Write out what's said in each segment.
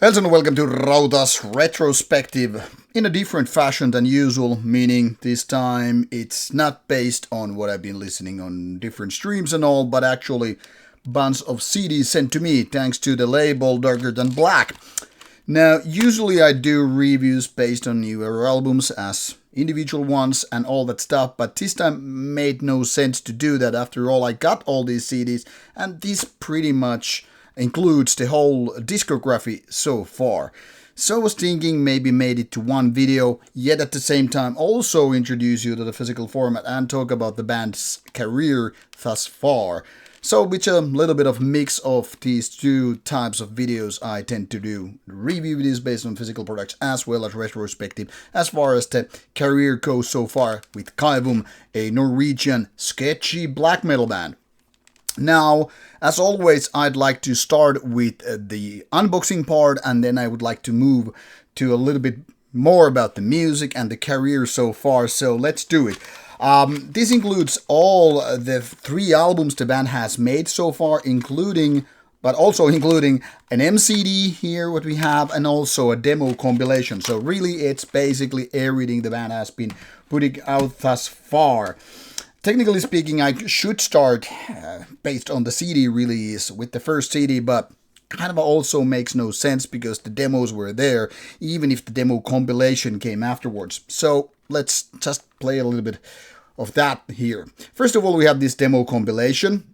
Hello and welcome to Rauta's retrospective in a different fashion than usual, meaning this time it's not based on what I've been listening on different streams and all, but actually bunch of CDs sent to me thanks to the label Darker Than Black. Now, usually I do reviews based on newer albums as individual ones and all that stuff, but this time made no sense to do that. After all, I got all these CDs and this pretty much includes the whole discography so far. So I was thinking maybe made it to one video, yet at the same time also introduce you to the physical format and talk about the band's career thus far. So with a little bit of mix of these two types of videos, I tend to do review videos based on physical products as well as retrospective as far as the career goes so far with Kaevum, a Norwegian sketchy black metal band. Now, as always, I'd like to start with the unboxing part, and then I would like to move to a little bit more about the music and the career so far, so let's do it. This includes all the 3 albums the band has made so far, but also including an MCD here, what we have, and also a demo compilation. So really, it's basically everything the band has been putting out thus far. Technically speaking, I should start based on the CD release with the first CD, but kind of also makes no sense because the demos were there, even if the demo compilation came afterwards. So let's just play a little bit of that here. First of all, we have this demo compilation.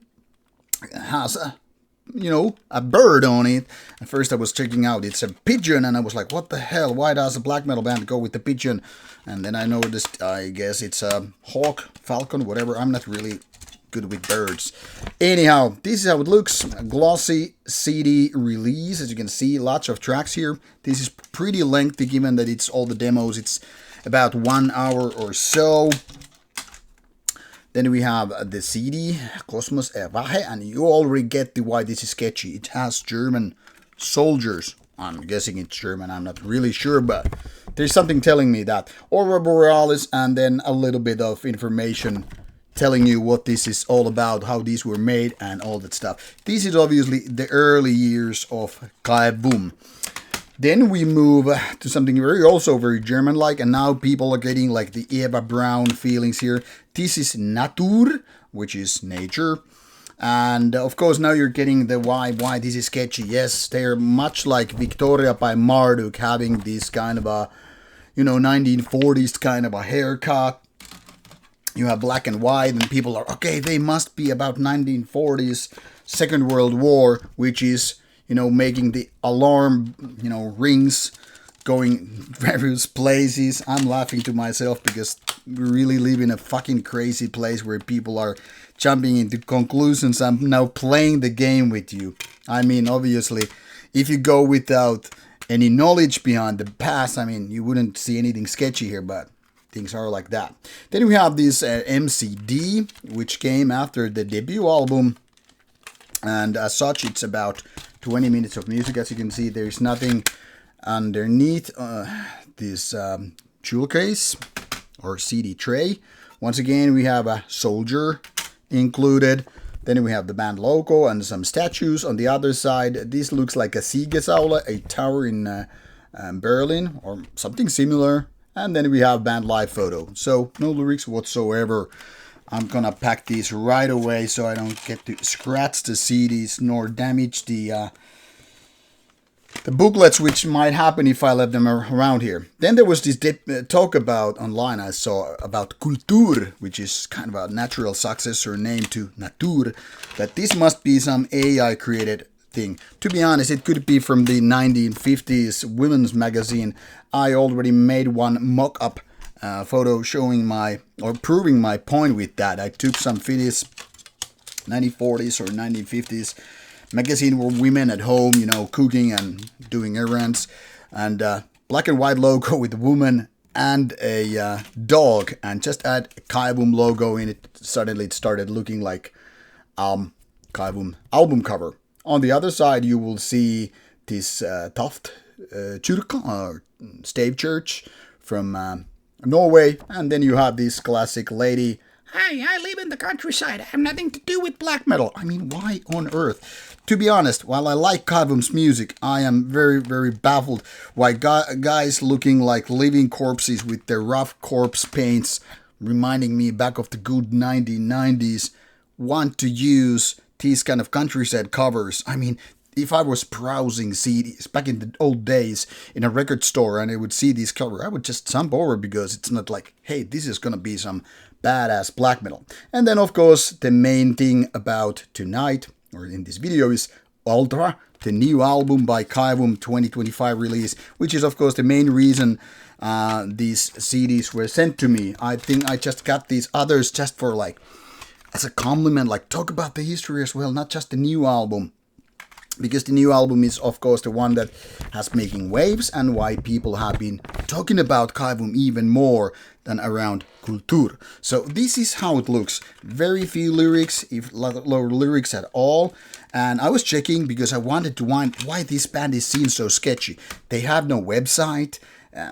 It has a bird on it. At first I was checking out, it's a pigeon, and I was like, what the hell, why does a black metal band go with the pigeon? And then I noticed, I guess it's a hawk, falcon, whatever. I'm not really good with birds. Anyhow, this is how it looks. A glossy CD release. As you can see, lots of tracks here. This is pretty lengthy given that it's all the demos. It's about 1 hour or so. Then we have the CD, Kosmos Erwache, and you already get why this is sketchy. It has German soldiers. I'm guessing it's German, I'm not really sure, but there's something telling me that. Aurora Borealis, and then a little bit of information telling you what this is all about, how these were made, and all that stuff. This is obviously the early years of Kaevum. Then we move to something also very German-like, and now people are getting like the Eva Braun feelings here. This is Natur, which is nature. And of course now you're getting the why this is sketchy. Yes, they're much like Victoria by Marduk, having this kind of a, 1940s kind of a haircut. You have black and white, and people are, okay, they must be about 1940s, Second World War, which is, making the alarm, rings going various places. I'm laughing to myself because we really live in a fucking crazy place where people are jumping into conclusions. I'm now playing the game with you. I mean, obviously, if you go without any knowledge behind the past, you wouldn't see anything sketchy here, but things are like that. Then we have this MCD, which came after the debut album. And as such, it's about 20 minutes of music. As you can see, there's nothing underneath this jewel case or CD tray. Once again, we have a soldier included. Then we have the band logo and some statues on the other side. This looks like a Siegesäule, a tower in Berlin or something similar. And then we have band live photo. So no lyrics whatsoever. I'm gonna pack these right away so I don't get to scratch the CDs nor damage the booklets, which might happen if I left them around here. Then there was this talk about online I saw about Kulur, which is kind of a natural successor name to Natur, that this must be some AI created thing. To be honest, it could be from the 1950s women's magazine. I already made one mock-up photo showing proving my point with that. I took some Finnish 1940s or 1950s magazine where women at home, cooking and doing errands, and black and white logo with a woman and a dog, and just add a Kaevum logo in it. Suddenly it started looking like Kaevum album cover. On the other side, you will see this Toft Kyrka, or stave church from Norway, and then you have this classic lady hey, I live in the countryside. I have nothing to do with black metal. I mean, why on earth? To be honest, while I like Kaevum's music, I am very, very baffled why guys looking like living corpses with their rough corpse paints, reminding me back of the good 1990s, want to use these kind of countryside covers. I mean, if I was browsing CDs back in the old days in a record store and I would see this cover, I would just jump over because it's not like, hey, this is gonna be some badass black metal. And then, of course, the main thing about tonight, or in this video, is Elter, the new album by Kaevum 2025 release, which is, of course, the main reason these CDs were sent to me. I think I just got these others just for, like, as a compliment, like, talk about the history as well, not just the new album. Because the new album is, of course, the one that has making waves and why people have been talking about Kaevum even more than around Kulur. So this is how it looks. Very few lyrics, if low lyrics at all. And I was checking because I wanted to find why this band is seen so sketchy. They have no website.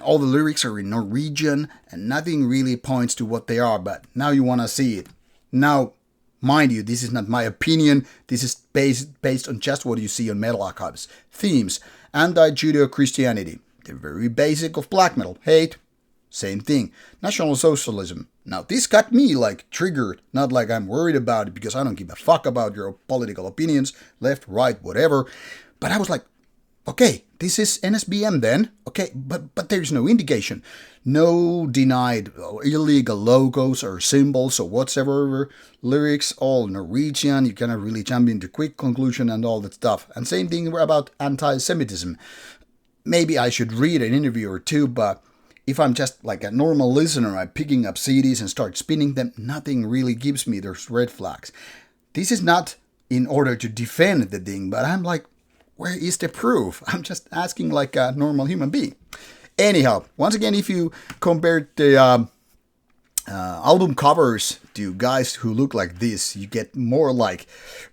All the lyrics are in Norwegian and nothing really points to what they are. But now you want to see it. Now, mind you, this is not my opinion. This is based on just what you see on Metal Archives. Themes: anti-Judeo-Christianity, the very basic of black metal. Hate, same thing. National Socialism. Now this got me like triggered. Not like I'm worried about it because I don't give a fuck about your political opinions, left, right, whatever. But I was like, okay, this is NSBM then. Okay, but there's no indication. No denied illegal logos or symbols or whatsoever. Lyrics, all Norwegian. You cannot really jump into quick conclusion and all that stuff. And same thing about anti-Semitism. Maybe I should read an interview or two, but if I'm just like a normal listener, I'm picking up CDs and start spinning them, nothing really gives me those red flags. This is not in order to defend the thing, but I'm like, where is the proof? I'm just asking like a normal human being. Anyhow, once again, if you compare the album covers to guys who look like this, you get more like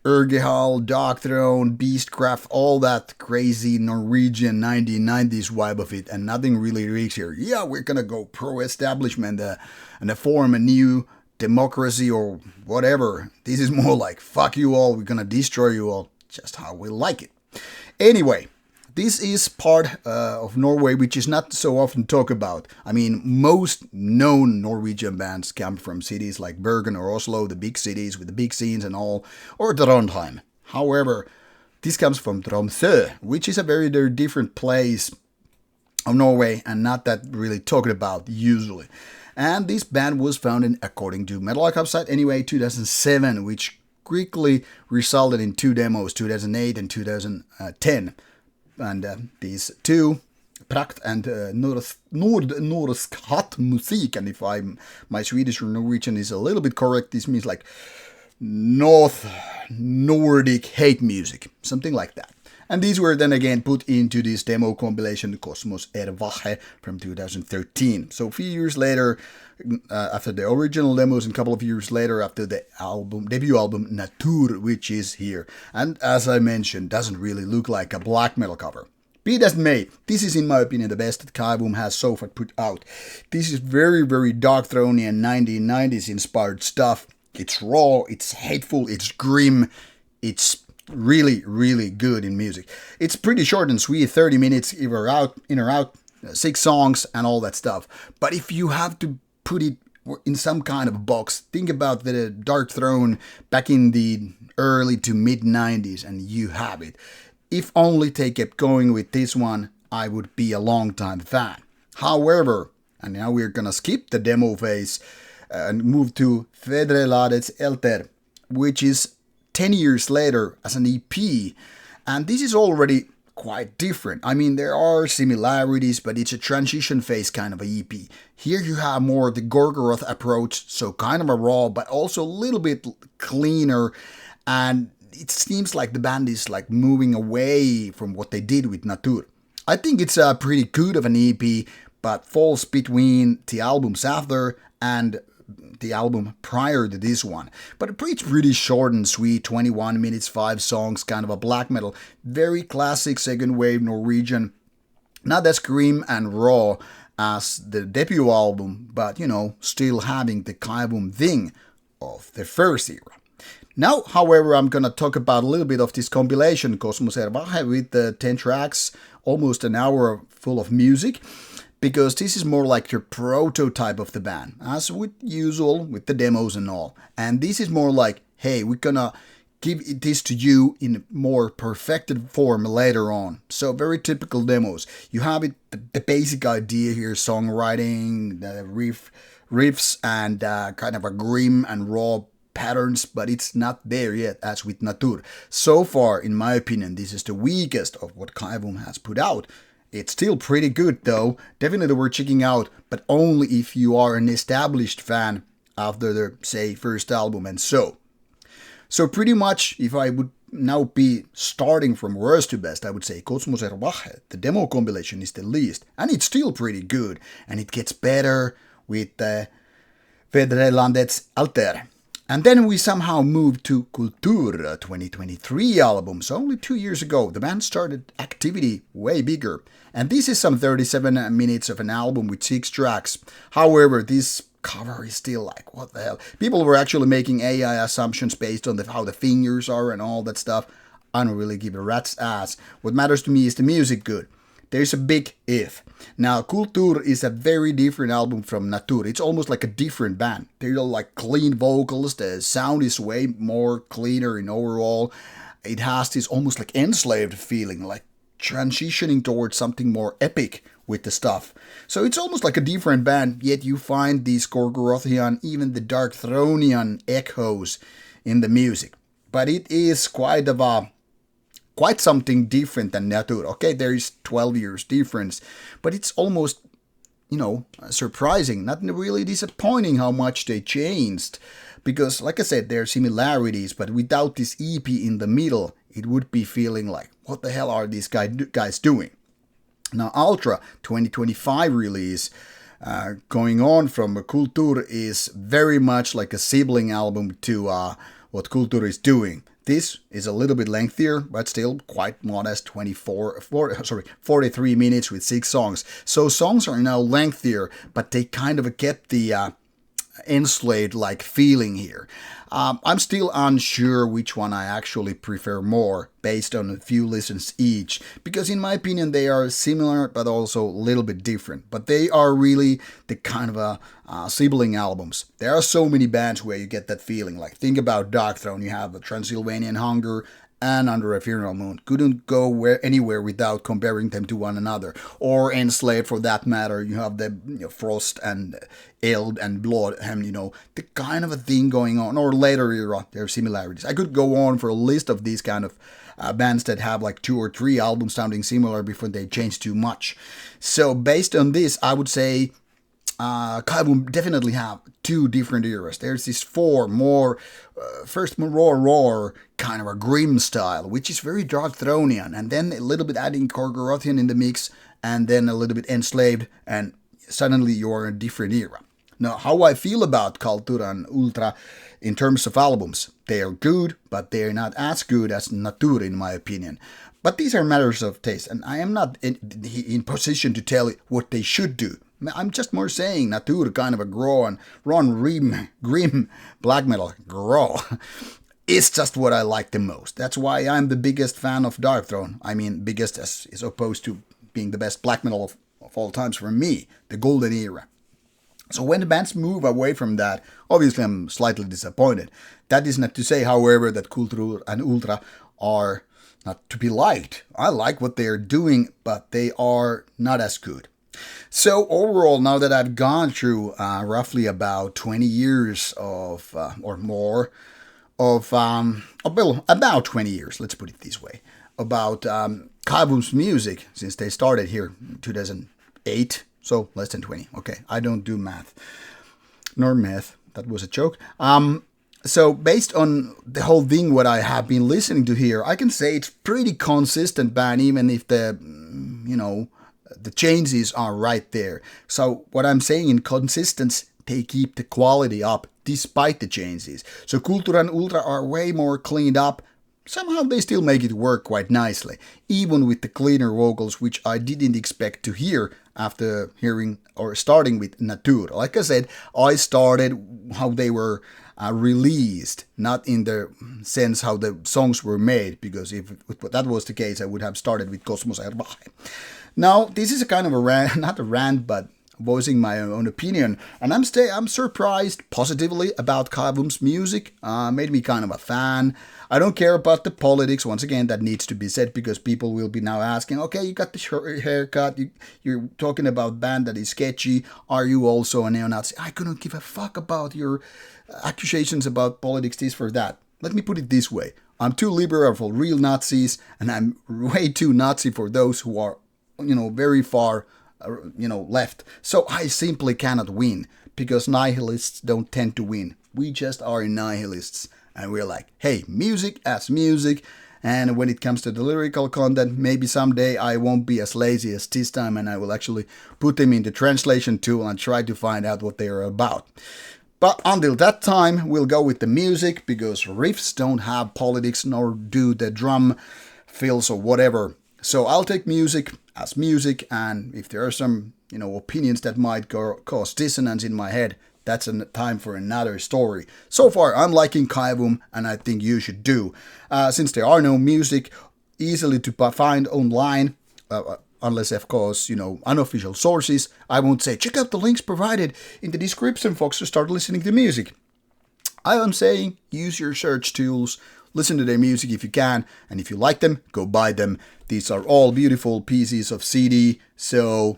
Urgehal, Dark Throne, Beastcraft, all that crazy Norwegian 1990s vibe of it, and nothing really reaches here. Yeah, we're gonna go pro-establishment and form a new democracy or whatever. This is more like, fuck you all, we're gonna destroy you all, just how we like it. Anyway, this is part of Norway, which is not so often talked about. I mean, most known Norwegian bands come from cities like Bergen or Oslo, the big cities with the big scenes and all, or Trondheim. However, this comes from Tromsø, which is a very, very different place of Norway and not that really talked about usually. And this band was founded, according to Metal Archive site, anyway, 2007, which quickly resulted in two demos, 2008 and 2010. And these two, Prakt and Nordnorsk Hatt Musik, and if my Swedish or Norwegian is a little bit correct, this means like North Nordic hate music, something like that. And these were then again put into this demo compilation, Kosmos Erwache, from 2013. So a few years later, after the original demos, and a couple of years later after the debut album Natur, which is here. And as I mentioned, doesn't really look like a black metal cover. Be it as may, this is in my opinion the best that Kaevum has so far put out. This is very, very Dark Thronian 1990s inspired stuff. It's raw, it's hateful, it's grim, it's really, really good in music. It's pretty short and sweet, 30 minutes in or out, 6 songs and all that stuff. But if you have to put it in some kind of box, think about the Dark Throne back in the early to mid 90s and you have it. If only they kept going with this one, I would be a long time fan. However, and now we're gonna skip the demo phase and move to Fedra Elter, which is 10 years later as an EP, and this is already quite different. I mean, there are similarities, but it's a transition phase kind of a EP. Here you have more the Gorgoroth approach, so kind of a raw, but also a little bit cleaner, and it seems like the band is like moving away from what they did with Natur. I think it's pretty good of an EP, but falls between the albums after and the album prior to this one. But it's pretty short and sweet, 21 minutes, 5 songs, kind of a black metal. Very classic second wave Norwegian. Not as grim and raw as the debut album, but you know, still having the Kaevum thing. of the first era. Now, however, I'm gonna talk about a little bit of this compilation, Kosmos Ervahe, with the 10 tracks, almost an hour full of music, because this is more like your prototype of the band, as with usual, with the demos and all. And this is more like, hey, we're gonna give this to you in more perfected form later on. So very typical demos. You have it, the basic idea here, songwriting, the riffs, and kind of a grim and raw patterns, but it's not there yet as with Natur. So far, in my opinion, this is the weakest of what Kaevum has put out. It's still pretty good though, definitely worth checking out, but only if you are an established fan after their, say, first album and so. So pretty much, if I would now be starting from worst to best, I would say Kosmos Ervahe, the demo compilation, is the least, and it's still pretty good, and it gets better with Fedra Elter. And then we somehow moved to Kulur 2023 album, so only 2 years ago. The band started activity way bigger. And this is some 37 minutes of an album with 6 tracks. However, this cover is still like, what the hell? People were actually making AI assumptions based on how the fingers are and all that stuff. I don't really give a rat's ass. What matters to me is the music good. There's a big if. Now, Kultur is a very different album from Natur. It's almost like a different band. They're like clean vocals. The sound is way more cleaner in overall. It has this almost like enslaved feeling, like transitioning towards something more epic with the stuff. So it's almost like a different band, yet you find these Gorgorothian, even the Dark Thronian echoes in the music. But it is quite something different than Natur. Okay, there is 12 years difference, but it's almost, surprising, not really disappointing how much they changed. Because, like I said, there are similarities, but without this EP in the middle, it would be feeling like, what the hell are these guys doing? Now, Ultra 2025 release going on from Kultur is very much like a sibling album to what Kultur is doing. This is a little bit lengthier, but still quite modest, 43 minutes with 6 songs. So songs are now lengthier, but they kind of kept the enslaved-like feeling here. I'm still unsure which one I actually prefer more, based on a few listens each, because in my opinion they are similar, but also a little bit different. But they are really the kind of sibling albums. There are so many bands where you get that feeling. Like, think about Dark Throne, you have the Transylvanian Hunger and Under a Funeral Moon. Couldn't go anywhere without comparing them to one another. Or Enslaved, for that matter, you have the Frost and Eld and Blood, and the kind of a thing going on. Or later era, there are similarities. I could go on for a list of these kind of bands that have like 2 or 3 albums sounding similar before they change too much. So based on this, I would say Kaevum definitely have 2 different eras. There's this 4 more, first more raw, kind of a grim style, which is very Dark Thronian, and then a little bit adding Gorgorothian in the mix, and then a little bit Enslaved, and suddenly you're in a different era. Now, how I feel about Kultur and Ultra in terms of albums, they are good, but they're not as good as Natur in my opinion. But these are matters of taste, and I am not in position to tell what they should do. I'm just more saying Natur, kind of a grim black metal, is just what I like the most. That's why I'm the biggest fan of Dark Throne. I mean, biggest as opposed to being the best black metal of all times for me, the golden era. So when the bands move away from that, obviously I'm slightly disappointed. That is not to say, however, that Kultur and Ultra are not to be liked. I like what they are doing, but they are not as good. So overall, now that I've gone through roughly about 20 years of, or more, of, about 20 years, let's put it this way, about Kaevum's music, since they started here in 2008, so less than 20. Okay, I don't do math, nor meth, that was a joke. So based on the whole thing, what I have been listening to here, I can say it's pretty consistent band, even if the changes are right there. So what I'm saying in consistency, they keep the quality up despite the changes. So Kultur and Ultra are way more cleaned up. Somehow they still make it work quite nicely, even with the cleaner vocals, which I didn't expect to hear after hearing or starting with Natur. Like I said, I started how they were released, not in the sense how the songs were made, because if that was the case, I would have started with Cosmos Erbache. Now, this is a kind of a rant, not a rant, but voicing my own opinion, and I'm surprised positively about Kaevum's music. Made me kind of a fan. I don't care about the politics, once again, that needs to be said, because people will be now asking, okay, you got the haircut, you're talking about band that is sketchy, are you also a neo-Nazi? I couldn't give a fuck about your accusations about politics, this for that. Let me put it this way. I'm too liberal for real Nazis, and I'm way too Nazi for those who are, very far, left. So I simply cannot win, because nihilists don't tend to win. We just are nihilists. And we're like, hey, music as music. And when it comes to the lyrical content, maybe someday I won't be as lazy as this time, and I will actually put them in the translation tool and try to find out what they are about. But until that time, we'll go with the music, because riffs don't have politics, nor do the drum fills or whatever. So I'll take music as music, and if there are some, opinions that might cause dissonance in my head, that's a time for another story. So far, I'm liking Kaevum, and I think you should do. Since there are no music easily to find online, unless, of course, unofficial sources, I won't say check out the links provided in the description box to start listening to music. I am saying use your search tools, listen to their music if you can, and if you like them, go buy them. These are all beautiful pieces of CD, so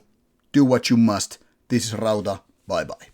do what you must. This is Rauta. Bye bye.